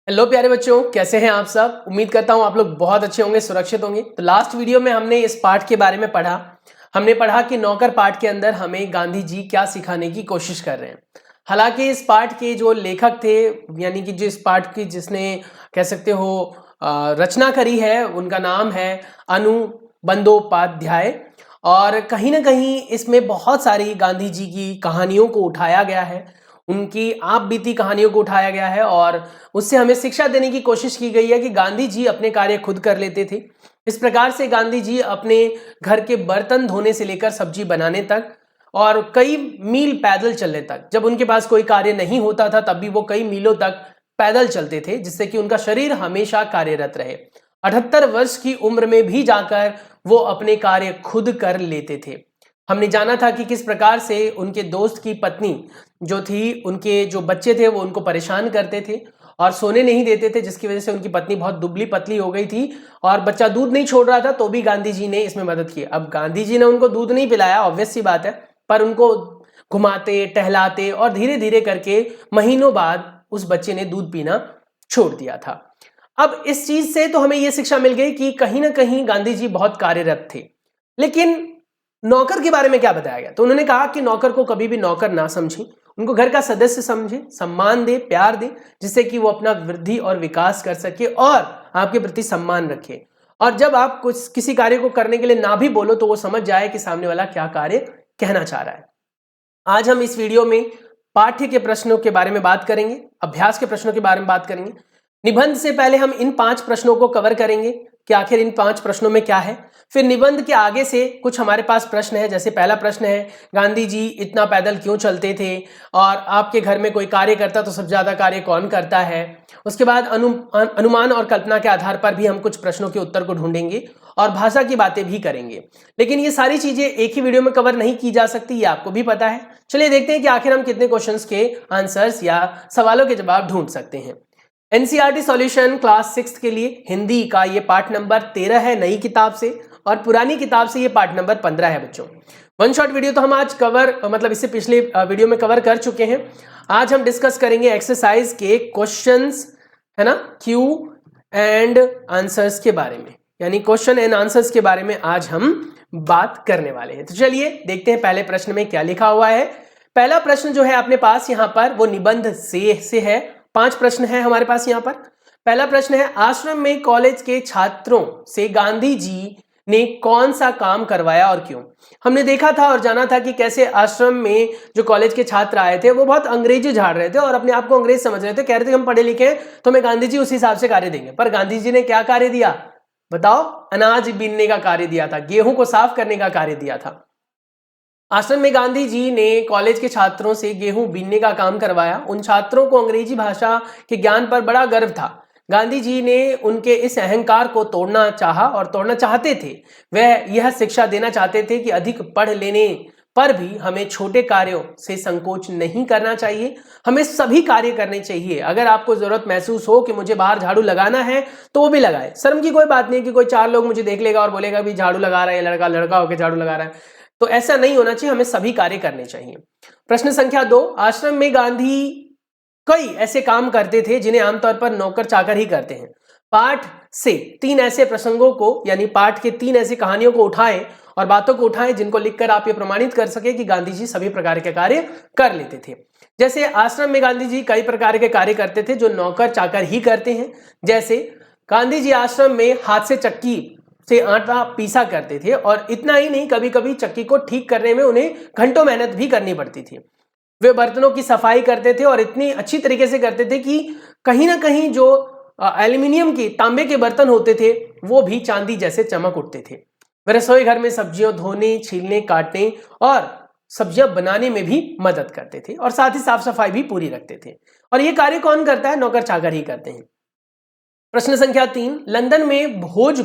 Hello प्यारे बच्चों, कैसे हैं आप सब। उम्मीद करता हूं आप लोग बहुत अच्छे होंगे, सुरक्षित होंगे। तो लास्ट वीडियो में हमने इस पाठ के बारे में पढ़ा। हमने पढ़ा कि नौकर पाठ के अंदर हमें गांधी जी क्या सिखाने की कोशिश कर रहे हैं। हालांकि इस पाठ के जो लेखक थे, यानी कि जो इस पाठ की जिसने कह सकते हो रचना करी है, उनका नाम है अनु बंदोपाध्याय। और कहीं ना कहीं इसमें बहुत सारी गांधी जी की कहानियों को उठाया गया है, उनकी आप बीती कहानियों को उठाया गया है और उससे हमें शिक्षा देने की कोशिश की गई है कि गांधी जी अपने कार्य खुद कर लेते थे। इस प्रकार से गांधी जी अपने घर के बर्तन धोने से लेकर सब्जी बनाने तक और कई मील पैदल चलने तक, जब उनके पास कोई कार्य नहीं होता था तब भी वो कई मीलों तक पैदल चलते थे, जिससे कि उनका शरीर हमेशा कार्यरत रहे। 78 वर्ष की उम्र में भी जाकर वो अपने कार्य खुद कर लेते थे। हमने जाना था कि किस प्रकार से उनके दोस्त की पत्नी जो थी, उनके जो बच्चे थे वो उनको परेशान करते थे और सोने नहीं देते थे, जिसकी वजह से उनकी पत्नी बहुत दुबली पतली हो गई थी और बच्चा दूध नहीं छोड़ रहा था। तो भी गांधी जी ने इसमें मदद की। अब गांधी जी ने उनको दूध नहीं पिलाया, ऑब्वियस सी बात है, पर उनको घुमाते टहलाते और धीरे धीरे करके महीनों बाद उस बच्चे ने दूध पीना छोड़ दिया था। अब इस चीज से तो हमें यह शिक्षा मिल गई कि कहीं ना कहीं गांधी जी बहुत कार्यरत थे। लेकिन नौकर के बारे में क्या बताया गया? तो उन्होंने कहा कि नौकर को कभी भी नौकर ना समझें, उनको घर का सदस्य समझे, सम्मान दे, प्यार दे, जिससे कि वो अपना वृद्धि और विकास कर सके और आपके प्रति सम्मान रखे। और जब आप कुछ किसी कार्य को करने के लिए ना भी बोलो तो वो समझ जाए कि सामने वाला क्या कार्य कहना चाह रहा है। आज हम इस वीडियो में पाठ्य के प्रश्नों के बारे में बात करेंगे, अभ्यास के प्रश्नों के बारे में बात करेंगे। निबंध से पहले हम इन 5 प्रश्नों को कवर करेंगे कि आखिर इन 5 प्रश्नों में क्या है। फिर निबंध के आगे से कुछ हमारे पास प्रश्न है, जैसे पहला प्रश्न है गांधी जी इतना पैदल क्यों चलते थे, और आपके घर में कोई कार्य करता तो सबसे ज्यादा कार्य कौन करता है। उसके बाद अनुमान और कल्पना के आधार पर भी हम कुछ प्रश्नों के उत्तर को ढूंढेंगे और भाषा की बातें भी करेंगे। लेकिन ये सारी चीजें एक ही वीडियो में कवर नहीं की जा सकती, ये आपको भी पता है। चलिए देखते हैं कि आखिर हम कितने क्वेश्चंस के आंसर्स या सवालों के जवाब ढूंढ सकते हैं। एनसीईआरटी सॉल्यूशन क्लास 6 के लिए हिंदी का ये पाठ नंबर 13 है नई किताब से, और पुरानी किताब से ये पाठ नंबर 15 है बच्चों। वन शॉट वीडियो तो हम आज कवर मतलब इससे पिछले वीडियो में कवर कर चुके हैं। आज हम डिस्कस करेंगे एक्सरसाइज के क्वेश्चंस, है ना, क्यू एंड आंसर्स के बारे में, यानी क्वेश्चन एंड आंसर्स के बारे में आज हम बात करने वाले हैं। तो चलिए देखते हैं पहले प्रश्न में क्या लिखा हुआ है। पहला प्रश्न जो है अपने पास यहाँ पर वो निबंध से है। 5 प्रश्न है हमारे पास यहाँ पर। पहला प्रश्न है आश्रम में कॉलेज के छात्रों से गांधी जी ने कौन सा काम करवाया और क्यों। हमने देखा था और जाना था कि कैसे आश्रम में जो कॉलेज के छात्र आए थे वो बहुत अंग्रेजी झाड़ रहे थे और अपने आप को अंग्रेज समझ रहे थे, कह रहे थे हम पढ़े लिखे हैं तो हमें गांधी जी उस हिसाब से कार्य देंगे। पर गांधी जी ने क्या कार्य दिया बताओ? अनाज बीनने का कार्य दिया था, गेहूं को साफ करने का कार्य दिया था। आश्रम में गांधी जी ने कॉलेज के छात्रों से गेहूं बीनने का काम करवाया। उन छात्रों को अंग्रेजी भाषा के ज्ञान पर बड़ा गर्व था। गांधी जी ने उनके इस अहंकार को तोड़ना चाहा और तोड़ना चाहते थे। वह यह शिक्षा देना चाहते थे कि अधिक पढ़ लेने पर भी हमें छोटे कार्यों से संकोच नहीं करना चाहिए, हमें सभी कार्य करने चाहिए। अगर आपको जरूरत महसूस हो कि मुझे बाहर झाड़ू लगाना है तो वो भी लगाए, शर्म की कोई बात नहीं कि कोई 4 लोग मुझे देख लेगा और बोलेगा भी झाड़ू लगा रहा है, लड़का लड़का होकर झाड़ू लगा रहा है। तो ऐसा नहीं होना चाहिए, हमें सभी कार्य करने चाहिए। प्रश्न संख्या 2, आश्रम में गांधी कई ऐसे काम करते थे जिन्हें आमतौर पर नौकर चाकर ही करते हैं। पाठ से 3 ऐसे प्रसंगों को, यानी पाठ के 3 ऐसी कहानियों को उठाएं और बातों को उठाएं जिनको लिखकर आप ये प्रमाणित कर सके कि गांधी जी सभी प्रकार के कार्य कर लेते थे। जैसे आश्रम में गांधी जी कई प्रकार के कार्य करते थे जो नौकर चाकर ही करते हैं। जैसे गांधी जी आश्रम में हाथ से चक्की से आटा पीसा करते थे, और इतना ही नहीं, कभी कभी चक्की को ठीक करने में उन्हें घंटों मेहनत भी करनी पड़ती थी। वे बर्तनों की सफाई करते थे और इतनी अच्छी तरीके से करते थे कि कहीं ना कहीं जो एल्यूमिनियम के, तांबे के बर्तन होते थे वो भी चांदी जैसे चमक उठते थे। वे रसोई घर में सब्जियों धोने, छीलने, काटने और सब्जियां बनाने में भी मदद करते थे और साथ ही साफ सफाई भी पूरी रखते थे। और ये कार्य कौन करता है? नौकर चाकर ही करते हैं। प्रश्न संख्या 3, लंदन में भोज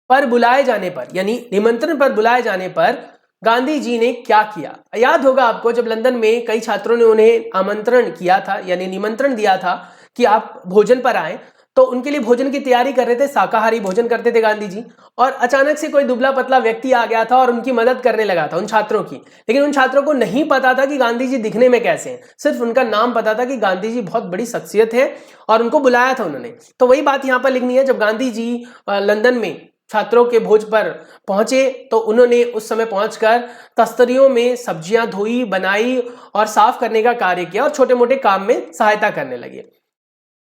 पर बुलाए जाने पर, यानी निमंत्रण पर बुलाए जाने पर गांधी जी ने क्या किया? याद होगा आपको, जब लंदन में कई छात्रों ने उन्हें आमंत्रण किया था, यानी निमंत्रण दिया था कि आप भोजन पर आए, तो उनके लिए भोजन की तैयारी कर रहे थे, शाकाहारी भोजन करते थे गांधी जी। और अचानक से कोई दुबला पतला व्यक्ति आ गया था और उनकी मदद करने लगा था, उन छात्रों की। लेकिन उन छात्रों को नहीं पता था कि गांधी जी दिखने में कैसे हैं, सिर्फ उनका नाम पता था कि गांधी जी बहुत बड़ी शख्सियत है और उनको बुलाया था उन्होंने। तो वही बात यहाँ पर लिखनी है। जब गांधी जी लंदन में छात्रों के भोज पर पहुंचे तो उन्होंने उस समय पहुंचकर तस्तरियों में सब्जियां धोई, बनाई और साफ करने का कार्य किया और छोटे मोटे काम में सहायता करने लगे।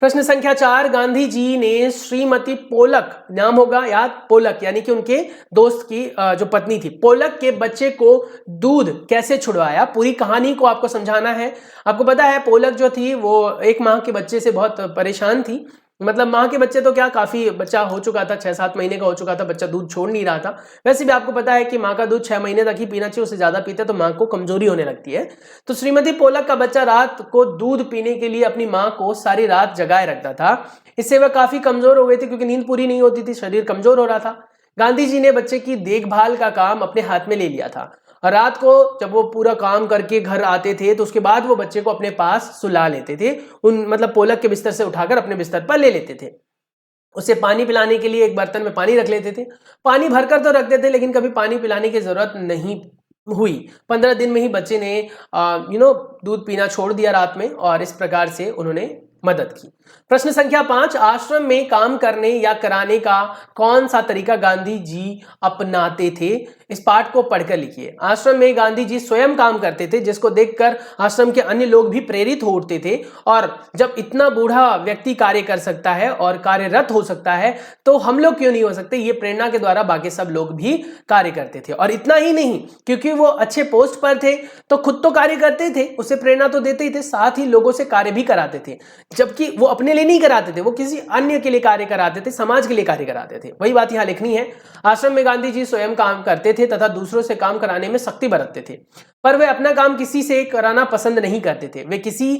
प्रश्न संख्या 4, गांधी जी ने श्रीमती पोलक, नाम होगा याद, पोलक यानी कि उनके दोस्त की जो पत्नी थी, पोलक के बच्चे को दूध कैसे छुड़वाया। पूरी कहानी को आपको समझाना है। आपको पता है पोलक जो थी वो 1 माह के बच्चे से बहुत परेशान थी। मतलब माह के बच्चे तो क्या, काफी बच्चा हो चुका था, 6-7 महीने का हो चुका था, बच्चा दूध छोड़ नहीं रहा था। वैसे भी आपको पता है कि माँ का दूध 6 महीने तक ही पीना चाहिए, उससे ज्यादा पीते तो माँ को कमजोरी होने लगती है। तो श्रीमती पोलक का बच्चा रात को दूध पीने के लिए अपनी माँ को सारी रात जगाए रखता था। इससे वह काफी कमजोर हो गई थी क्योंकि नींद पूरी नहीं होती थी, शरीर कमजोर हो रहा था। गांधी जी ने बच्चे की देखभाल का काम अपने हाथ में ले लिया था और रात को जब वो पूरा काम करके घर आते थे तो उसके बाद वो बच्चे को अपने पास सुला लेते थे। मतलब पोलक के बिस्तर से उठाकर अपने बिस्तर पर ले लेते थे। उसे पानी पिलाने के लिए एक बर्तन में पानी रख लेते थे। पानी भरकर तो रखते थे लेकिन कभी पानी पिलाने की जरूरत नहीं हुई। 15 दिन में ही बच्चे ने दूध पीना छोड़ दिया रात में, और इस प्रकार से उन्होंने मदद की। प्रश्न संख्या 5, आश्रम में काम करने या कराने का कौन सा तरीका गांधी जी अपनाते थे। इस पाठ को पढ़कर लिखिए। आश्रम में गांधी जी स्वयं काम करते थे, जिसको देखकर आश्रम के अन्य लोग भी प्रेरित हो उठते थे। और जब इतना बूढ़ा व्यक्ति कार्य कर सकता है और कार्यरत हो सकता है तो हम लोग क्यों नहीं हो सकते। ये प्रेरणा के द्वारा बाकी सब लोग भी कार्य करते थे। और इतना ही नहीं, क्योंकि वो अच्छे पोस्ट पर थे तो खुद तो कार्य करते थे, उसे प्रेरणा तो देते ही थे, साथ ही लोगों से कार्य भी कराते थे। जबकि वो अपने लिए नहीं कराते थे, वो किसी अन्य के लिए कार्य कराते थे, समाज के लिए कार्य कराते थे। वही बात यहां लिखनी है। आश्रम में गांधी जी स्वयं काम करते थे तथा दूसरों से काम कराने में सख्ती बरतते थे, पर वे अपना काम किसी से कराना पसंद नहीं करते थे। वे किसी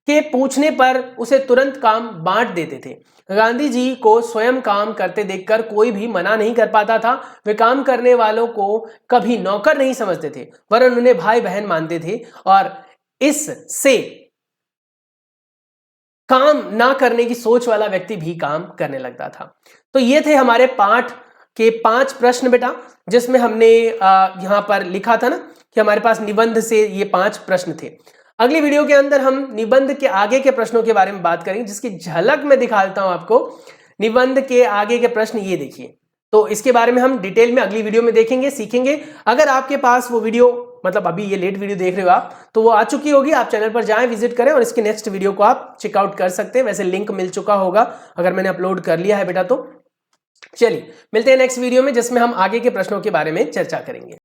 के पूछने पर उसे तुरंत काम बांट देते थे। गांधी जी को स्वयं काम करते देखकर कोई भी मना नहीं कर पाता था। वे काम करने वालों को कभी नौकर नहीं समझते थे, वरन उन्हें भाई बहन मानते थे, और इससे काम ना करने की सोच वाला व्यक्ति भी काम करने लगता था। तो ये थे हमारे पाठ के 5 प्रश्न बेटा, जिसमें हमने यहां पर लिखा था ना कि हमारे पास निबंध से ये 5 प्रश्न थे। अगली वीडियो के अंदर हम निबंध के आगे के प्रश्नों के बारे में बात करेंगे, जिसकी झलक मैं दिखाता हूं आपको। निबंध के आगे के प्रश्न ये देखिए, तो इसके बारे में हम डिटेल में अगली वीडियो में देखेंगे, सीखेंगे। अगर आपके पास वो वीडियो, मतलब अभी ये लेट वीडियो देख रहे हो आप, तो वो आ चुकी होगी, आप चैनल पर जाएं, विजिट करें और इसकी नेक्स्ट वीडियो को आप चेकआउट कर सकते हैं। वैसे लिंक मिल चुका होगा अगर मैंने अपलोड कर लिया है बेटा तो। चलिए मिलते हैं नेक्स्ट वीडियो में, जिसमें हम आगे के प्रश्नों के बारे में चर्चा करेंगे।